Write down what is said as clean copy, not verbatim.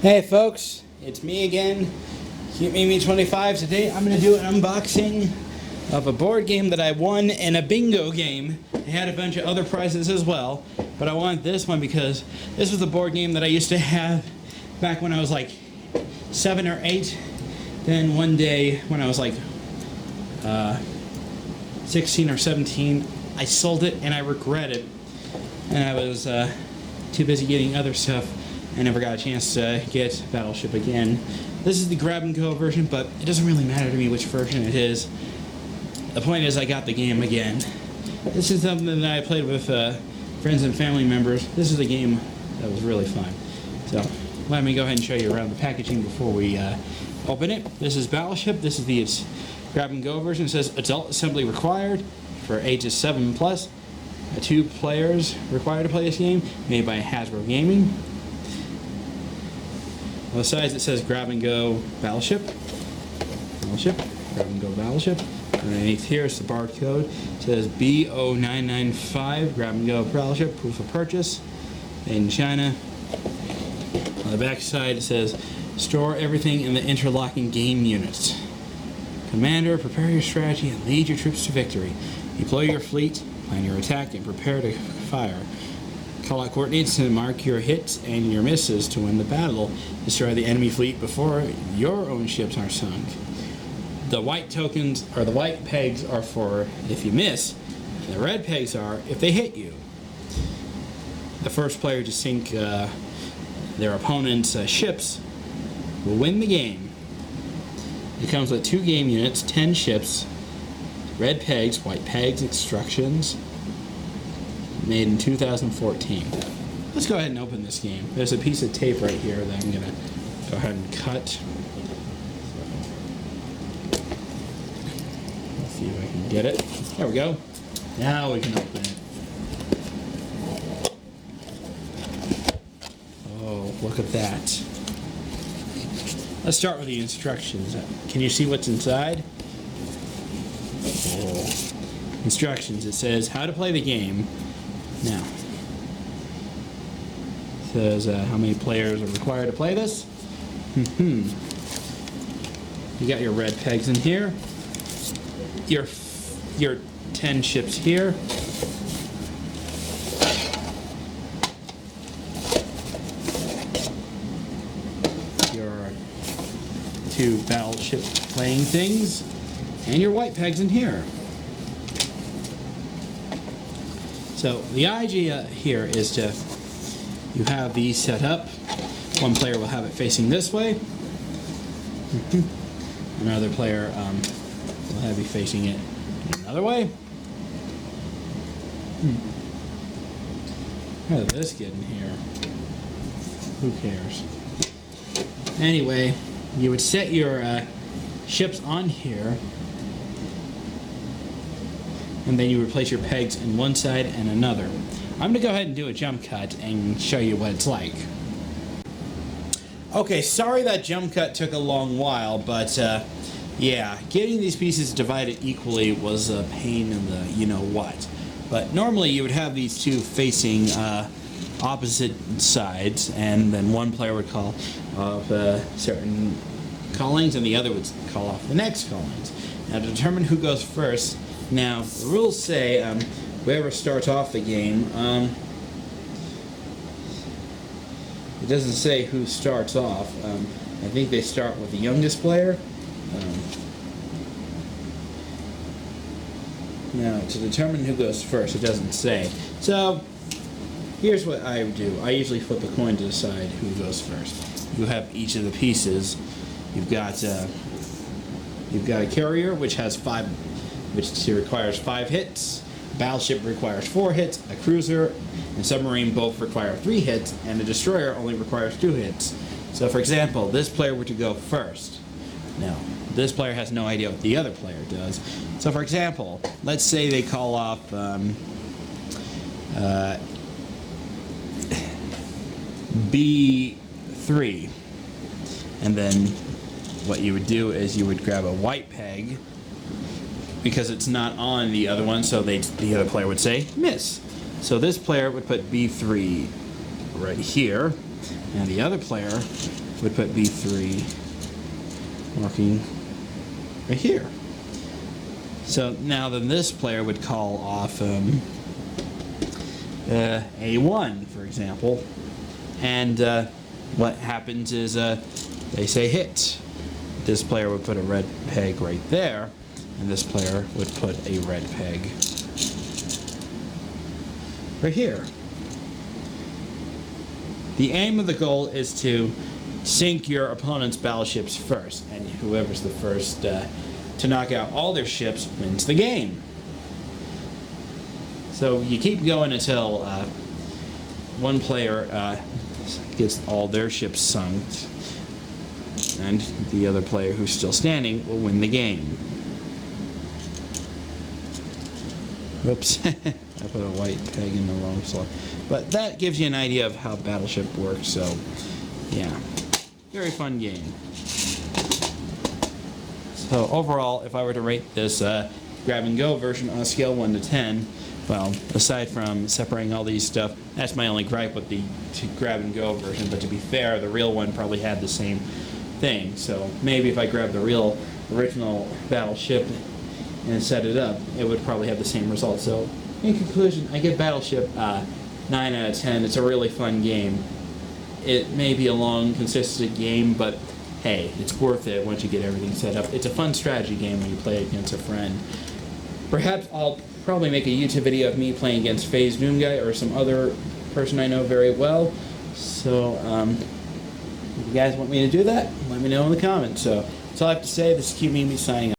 Hey folks, it's me again, CuteMimi25. Today I'm going to do an unboxing of a board game that I won in a bingo game. It had a bunch of other prizes as well, but I wanted this one because this was a board game that I used to have back when I was like 7 or 8. Then one day when I was like 16 or 17, I sold it and I regret it. And I was too busy getting other stuff. I never got a chance to get Battleship again. This is the grab and go version, but it doesn't really matter to me which version it is. The point is I got the game again. This is something that I played with friends and family members. This is a game that was really fun. So let me go ahead and show you around the packaging before we open it. This is Battleship. This is the grab and go version. It says adult assembly required for ages 7 plus. 2 players required to play this game, made by Hasbro Gaming. On the sides it says grab and go Battleship. Grab and go Battleship. Underneath here is the barcode. It says B0995 grab and go Battleship, proof of purchase, made in China. On the back side it says store everything in the interlocking game units. Commander, prepare your strategy and lead your troops to victory. Deploy your fleet, plan your attack, and prepare to fire. Call out coordinates to mark your hits and your misses to win the battle. Destroy the enemy fleet before your own ships are sunk. The white tokens, or the white pegs, are for if you miss. The red pegs are if they hit you. The first player to sink their opponent's ships will win the game. It comes with 2 game units, 10 ships, red pegs, white pegs, instructions. Made in 2014. Let's go ahead and open this game. There's a piece of tape right here that I'm going to go ahead and cut. Let's see if I can get it. There we go. Now we can open it. Oh, look at that. Let's start with the instructions. Can you see what's inside? Oh. Instructions. It says how to play the game. Now, it says how many players are required to play this. You got your red pegs in here. Your 10 ships here. Your 2 battleship playing things, and your white pegs in here. So the idea here is to, you have these set up. One player will have it facing this way. Another player will have you facing it another way. How did this get in here? Who cares? Anyway, you would set your ships on here, and then you replace your pegs in one side and another. I'm going to go ahead and do a jump cut and show you what it's like. Okay, sorry that jump cut took a long while, but yeah, getting these pieces divided equally was a pain in the you-know-what. But normally you would have these 2 facing opposite sides, and then one player would call off certain callings and the other would call off the next callings. Now to determine who goes first, now, the rules say whoever starts off the game, it doesn't say who starts off. I think they start with the youngest player. Now, to determine who goes first, it doesn't say. So, here's what I do. I usually flip a coin to decide who goes first. You have each of the pieces. You've got a carrier, which has 5. Which requires 5 hits. Battleship requires 4 hits. A cruiser and submarine both require 3 hits, and a destroyer only requires 2 hits. So, for example, this player were to go first. Now, this player has no idea what the other player does. So, for example, let's say they call off B3, and then what you would do is you would grab a white peg, because it's not on the other one, so the other player would say miss. So this player would put B3 right here, and the other player would put B3, marking right here. So now then this player would call off A1, for example, and what happens is they say hit. This player would put a red peg right there, and this player would put a red peg right here. The aim of the goal is to sink your opponent's battleships first, and whoever's the first to knock out all their ships wins the game. So you keep going until one player gets all their ships sunk, and the other player who's still standing will win the game. Oops, I put a white peg in the wrong slot. But that gives you an idea of how Battleship works, so yeah. Very fun game. So overall, if I were to rate this grab and go version on a scale 1 to 10, well, aside from separating all these stuff, that's my only gripe with the grab and go version, but to be fair, the real one probably had the same thing. So maybe if I grabbed the real original Battleship and set it up, it would probably have the same result. So in conclusion, I give Battleship 9 out of 10. It's a really fun game. It may be a long, consistent game, but hey, it's worth it once you get everything set up. It's a fun strategy game when you play against a friend. Perhaps I'll probably make a YouTube video of me playing against FaZe Doom Guy or some other person I know very well. So, if you guys want me to do that, let me know in the comments. So, that's all I have to say. This is QMimi signing off.